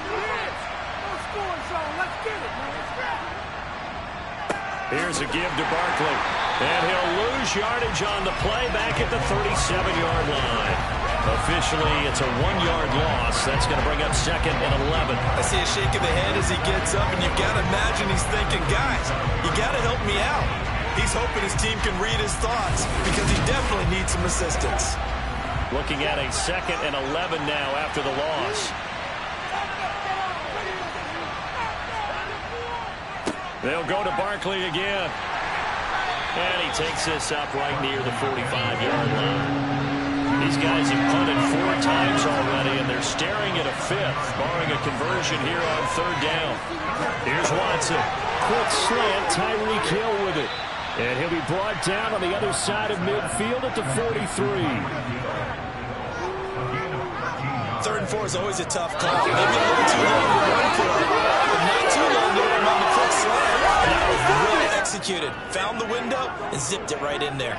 Here's a give to Barkley. And he'll lose yardage on the play back at the 37-yard line. Officially, it's a 1-yard loss. That's going to bring up 2nd and 11. I see a shake of the head as he gets up, and you've got to imagine he's thinking, guys, you got to help me out. He's hoping his team can read his thoughts because he definitely needs some assistance. Looking at a 2nd and 11 now after the loss. They'll go to Barkley again. And he takes this up right near the 45-yard line. These guys have punted 4 times already, and they're staring at a 5th, barring a conversion here on 3rd down. Here's Watson. Quick slant, Tyreek Hill with it. And he'll be brought down on the other side of midfield at the 43. 3rd and 4 is always a tough call. Maybe a little too long to run for it, but not too long to let him on the quick slant. And that was well executed. Found the window and zipped it right in there.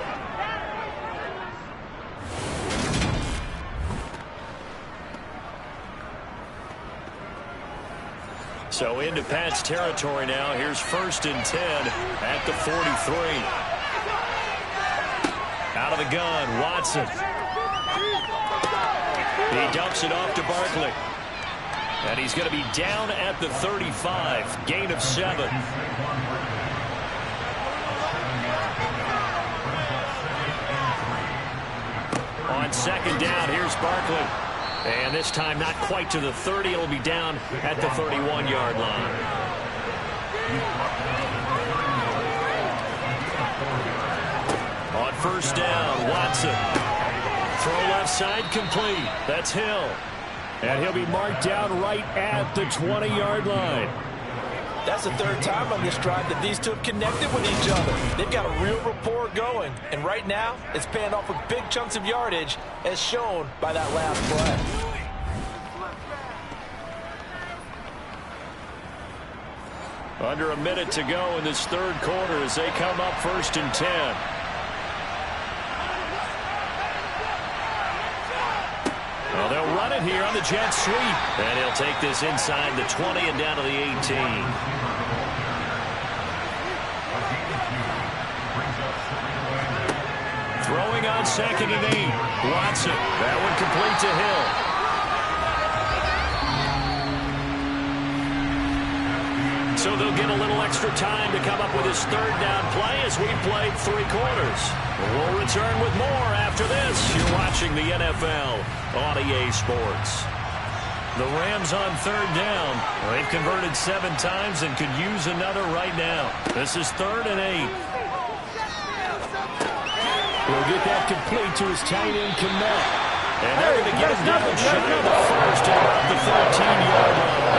So into Pat's territory now. Here's 1st and 10 at the 43. Out of the gun, Watson. He dumps it off to Barkley. And he's going to be down at the 35. Gain of 7. On 2nd down, here's Barkley. And this time not quite to the 30. It'll be down at the 31-yard line. first down. Watson. Throw left side complete. That's Hill. And he'll be marked down right at the 20-yard line. That's the third time on this drive that these two have connected with each other. They've got a real rapport going. And right now, it's paying off with big chunks of yardage, as shown by that last play. Under a minute to go in this third quarter as they come up 1st and 10. Well, they'll run it here on the jet sweep. And he'll take this inside the 20 and down to the 18. Throwing on 2nd and 8. Watson. That one complete to Hill. So they'll get a little extra time to come up with his third down play as we played 3 quarters. We'll return with more after this. You're watching the NFL on EA Sports. The Rams on 3rd down. They've converted 7 times and could use another right now. This is 3rd and 8. He'll get that complete to his tight end, Kmet. And they're going to get him down shy of the first at about the 13-yard line.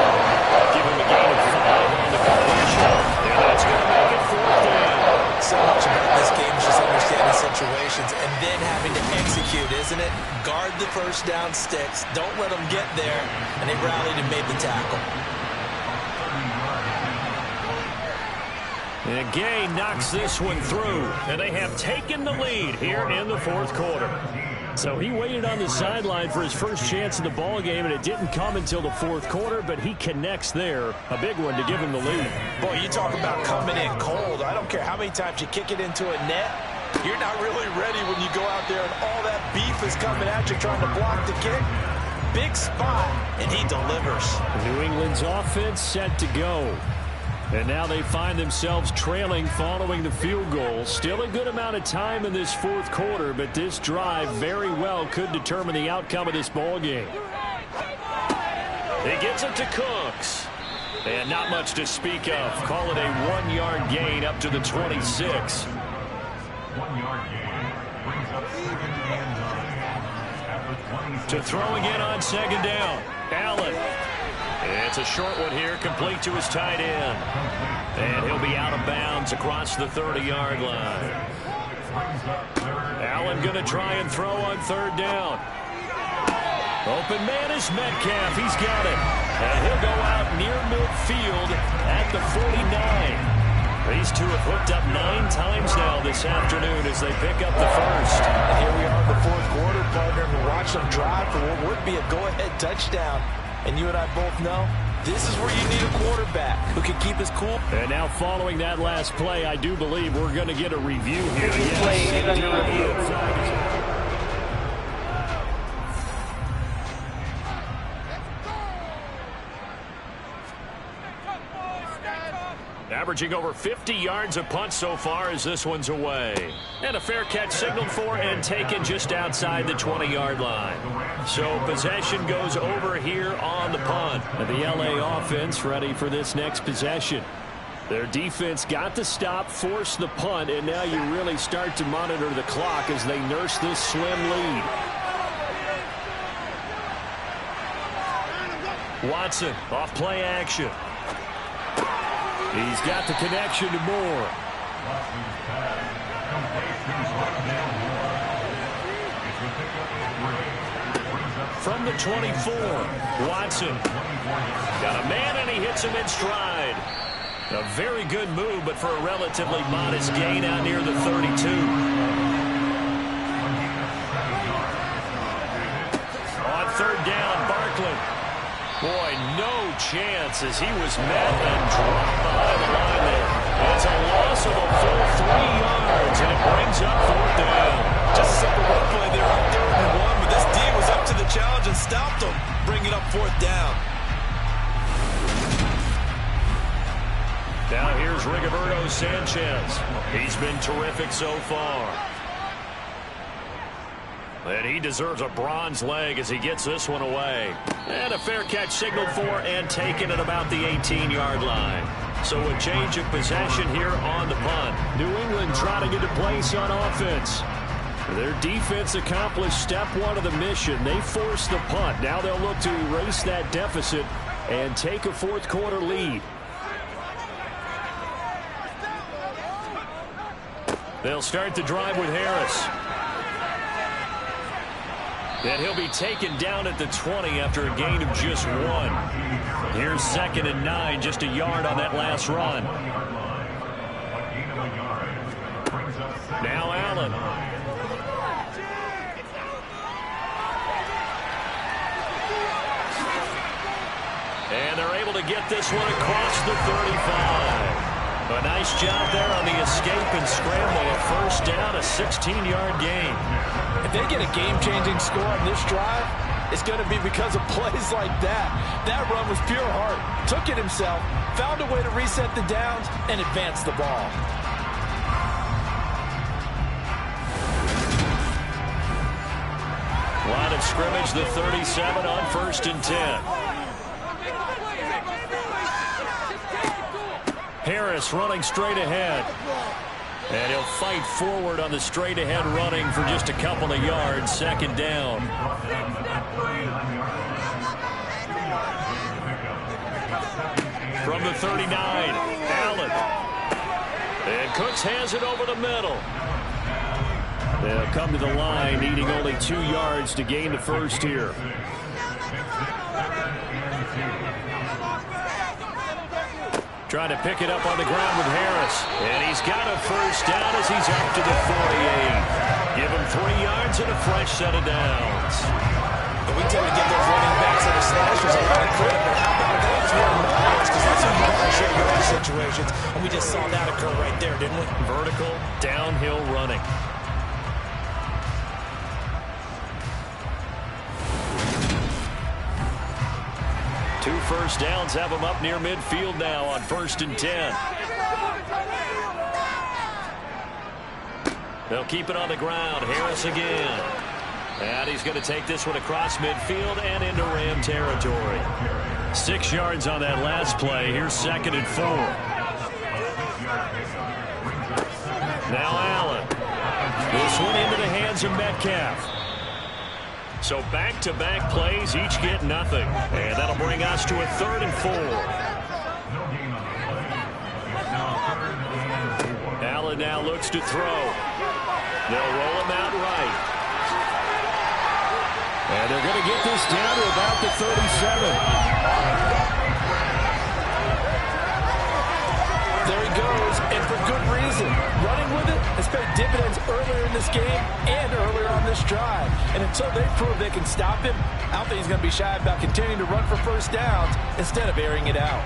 Give him a gain of 5 on the conversion. And that's going to make it 4th down. So much about this game is just understanding situations and then having to execute, isn't it? Guard the first down sticks. Don't let them get there. And they rallied and made the tackle. And Gay knocks this one through. And they have taken the lead here in the 4th quarter. So he waited on the sideline for his first chance in the ball game, and it didn't come until the 4th quarter, but he connects there. A big one to give him the lead. Boy, you talk about coming in cold. I don't care how many times you kick it into a net. You're not really ready when you go out there and all that beef is coming at you trying to block the kick. Big spot, and he delivers. New England's offense set to go. And now they find themselves trailing following the field goal. Still a good amount of time in this 4th quarter, but this drive very well could determine the outcome of this ball game. He gets it to Cooks. And not much to speak of. Call it a 1-yard gain up to the 26. 1-yard gain brings up 2nd and 9. To throw again on 2nd down. Allen. It's a short one here, complete to his tight end. And he'll be out of bounds across the 30-yard line. Allen going to try and throw on 3rd down. Open man is Metcalf. He's got it. And he'll go out near midfield at the 49. These two have hooked up 9 times now this afternoon as they pick up the first. And here we are in the 4th quarter, partner, and watch them drive for what would be a go-ahead touchdown. And you and I both know this is where you need a quarterback who can keep his cool. And now following that last play, I do believe we're going to get a review here. This play is under review. Averaging over 50 yards a punt so far as this one's away. And a fair catch signaled for and taken just outside the 20-yard line. So possession goes over here on the punt. And the LA offense ready for this next possession. Their defense got the stop, forced the punt, and now you really start to monitor the clock as they nurse this slim lead. Watson off play action. He's got the connection to Moore. From the 24, Watson. Got a man and he hits him in stride. A very good move, but for a relatively modest gain out near the 32. On 3rd down, Barkley. Boy, no chance as he was met and dropped behind the line there. It's a loss of a full 3 yards, and it brings up 4th down. Just a simple run play there on 3rd and 1, but this D was up to the challenge and stopped him, bringing up 4th down. Now here's Rigoberto Sanchez. He's been terrific so far. And he deserves a bronze leg as he gets this one away. And a fair catch signaled for and taken at about the 18-yard line. So a change of possession here on the punt. New England trying to get a place on offense. Their defense accomplished step one of the mission. They forced the punt. Now they'll look to erase that deficit and take a fourth quarter lead. They'll start the drive with Harris. And he'll be taken down at the 20 after a gain of just 1. Here's 2nd and 9, just a yard on that last run. Now Allen. And they're able to get this one across the 35. A nice job there on the escape and scramble. A first down, a 16-yard gain. If they get a game-changing score on this drive, it's going to be because of plays like that. That run was pure heart. Took it himself, found a way to reset the downs, and advance the ball. Line of scrimmage, the 37 on 1st and 10. Harris running straight ahead. And he'll fight forward on the straight ahead running for just a couple of yards. 2nd down. From the 39, Allen. And Cooks has it over the middle. They'll come to the line, needing only 2 yards to gain the first here. Trying to pick it up on the ground with Harris. And he's got a first down as he's up to the 48. Give him 3 yards and a fresh set of downs. But we tend to give those running backs and the slashers a lot of credit. But how about those running backs? Because that's what you appreciate in those situations. And we just saw that occur right there, didn't we? Vertical, downhill running. Two first downs have them up near midfield now on 1st and 10. They'll keep it on the ground. Harris again. And he's going to take this one across midfield and into Ram territory. 6 yards on that last play. Here's 2nd and 4. Now Allen. This one into the hands of Metcalf. So back-to-back plays, each get nothing. And that'll bring us to a 3rd and 4. Allen now looks to throw. They'll roll him out right. And they're going to get this down to about the 37. There he goes, and for good reason. Running with it has paid dividends earlier in this game and earlier on this drive. And until they prove they can stop him, I don't think he's going to be shy about continuing to run for first downs instead of airing it out.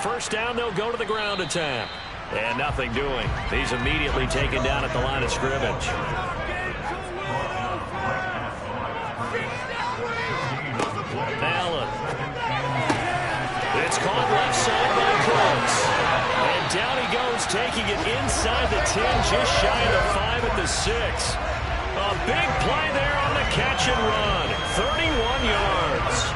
First down, they'll go to the ground attack. And nothing doing. He's immediately taken down at the line of scrimmage. Allen. It's caught left side by Cooks. And down he goes, taking it inside the 10, just shy of the 5 at the 6. A big play there on the catch and run. 31 yards.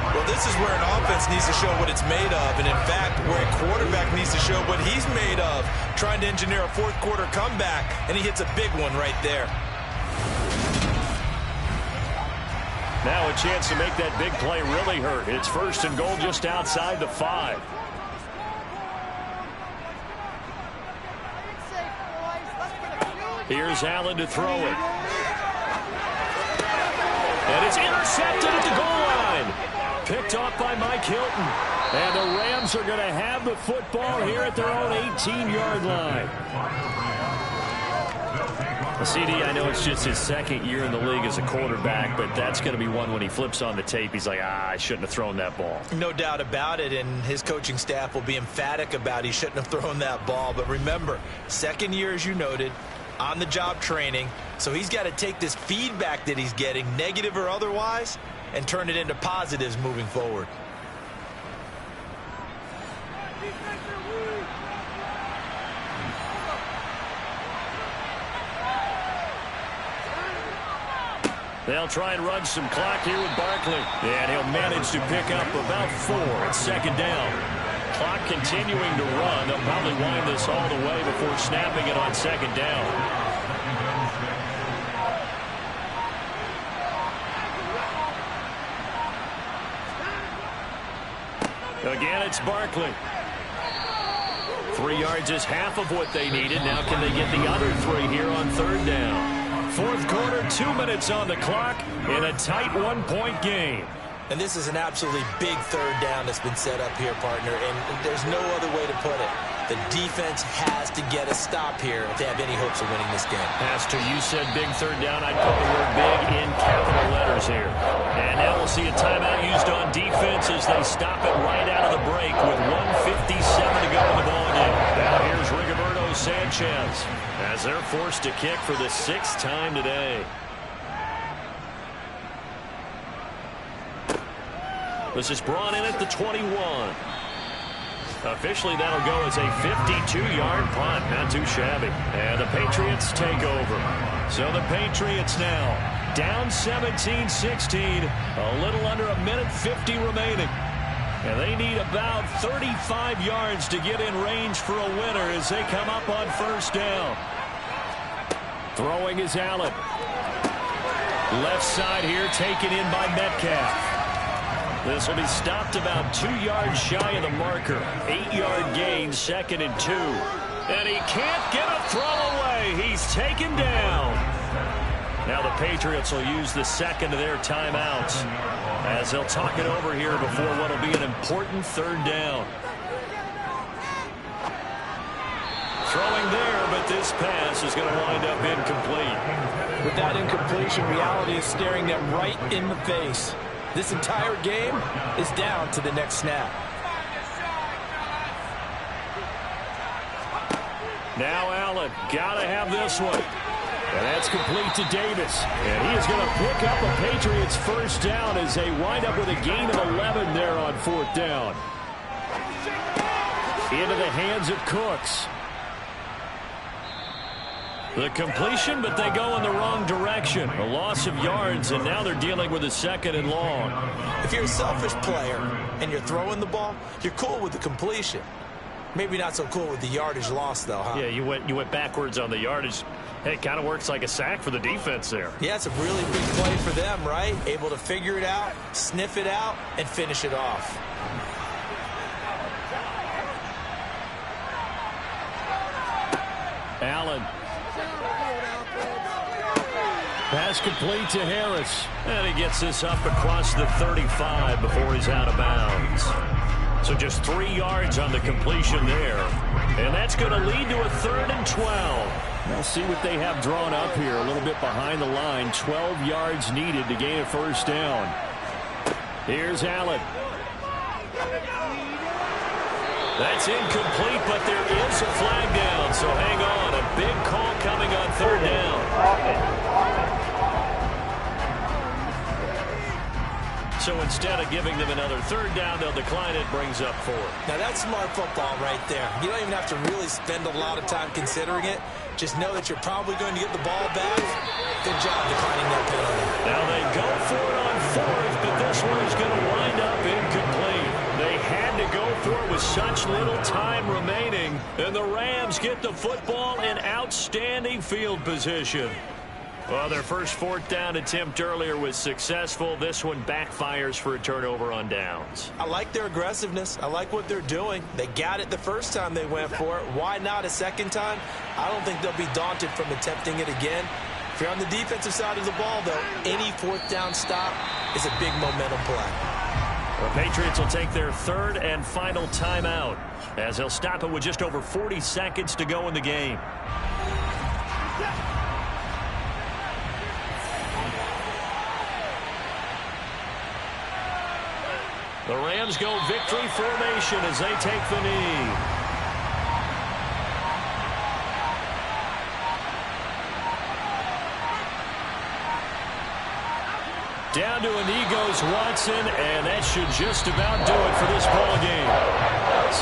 Well, this is where an offense needs to show what it's made of, and in fact, where a quarterback needs to show what he's made of, trying to engineer a fourth quarter comeback, and he hits a big one right there. Now a chance to make that big play really hurt. It's 1st and goal just outside the 5. Here's Allen to throw it. And it's intercepted at the goal line. Picked off by Mike Hilton. And the Rams are going to have the football here at their own 18-yard line. Well, CD, I know it's just his second year in the league as a quarterback, but that's going to be one when he flips on the tape, he's like, I shouldn't have thrown that ball. No doubt about it, and his coaching staff will be emphatic about he shouldn't have thrown that ball. But remember, second year, as you noted, on-the-job training, so he's got to take this feedback that he's getting, negative or otherwise, and turn it into positives moving forward. They'll try and run some clock here with Barkley. And he'll manage to pick up about 4 at second down. Clock continuing to run. They'll probably wind this all the way before snapping it on second down. Again, it's Barkley. 3 yards is half of what they needed. Now can they get the other 3 here on third down? Fourth quarter, 2 minutes on the clock in a tight 1-point game. And this is an absolutely big third down that's been set up here, partner, and there's no other way to put it. The defense has to get a stop here if they have any hopes of winning this game. Pastor, you said big third down. I'd put the word big in capital letters here. And now we'll see a timeout used on defense as they stop it right out of the break with 1:57 to go in the ballgame. Now here's Rigoberto Sanchez as they're forced to kick for the 6th time today. This is brought in at the 21. Officially, that'll go as a 52-yard punt. Not too shabby. And the Patriots take over. So the Patriots now down 17-16. A little under a minute 50 remaining. And they need about 35 yards to get in range for a winner as they come up on first down. Throwing is Allen. Left side here taken in by Metcalf. This will be stopped about 2 yards shy of the marker. 8-yard gain, 2nd and 2. And he can't get a throw away. He's taken down. Now the Patriots will use the second of their timeouts as they'll talk it over here before what will be an important third down. Throwing there, but this pass is going to wind up incomplete. With that incompletion, reality is staring them right in the face. This entire game is down to the next snap. Now Allen, gotta have this one. And that's complete to Davis. And he is going to pick up a Patriots first down as they wind up with a gain of 11 there on 4th down. Into the hands of Cooks. The completion, but they go in the wrong direction. A loss of yards, and now they're dealing with a 2nd and long. If you're a selfish player and you're throwing the ball, you're cool with the completion. Maybe not so cool with the yardage loss, though, huh? Yeah, you went backwards on the yardage. Hey, it kind of works like a sack for the defense there. Yeah, it's a really big play for them, right? Able to figure it out, sniff it out, and finish it off. Allen. Pass complete to Harris. And he gets this up across the 35 before he's out of bounds. So just 3 yards on the completion there. And that's going to lead to a 3rd and 12. We'll see what they have drawn up here. A little bit behind the line. 12 yards needed to gain a first down. Here's Allen. That's incomplete, but there is a flag down. So hang on. A big call coming on 3rd down. So instead of giving them another 3rd down, they'll decline it, brings up 4. Now that's smart football right there. You don't even have to really spend a lot of time considering it. Just know that you're probably going to get the ball back. Good job declining that penalty. Now they go for it on 4th, but this one is going to wind up incomplete. They had to go for it with such little time remaining, and the Rams get the football in outstanding field position. Well, their first 4th down attempt earlier was successful. This one backfires for a turnover on downs. I like their aggressiveness. I like what they're doing. They got it the first time they went for it. Why not a second time? I don't think they'll be daunted from attempting it again. If you're on the defensive side of the ball, though, any 4th down stop is a big momentum play. The Patriots will take their 3rd and final timeout as they'll stop it with just over 40 seconds to go in the game. The Rams go victory formation as they take the knee. Down to a knee goes Watson, and that should just about do it for this ball game.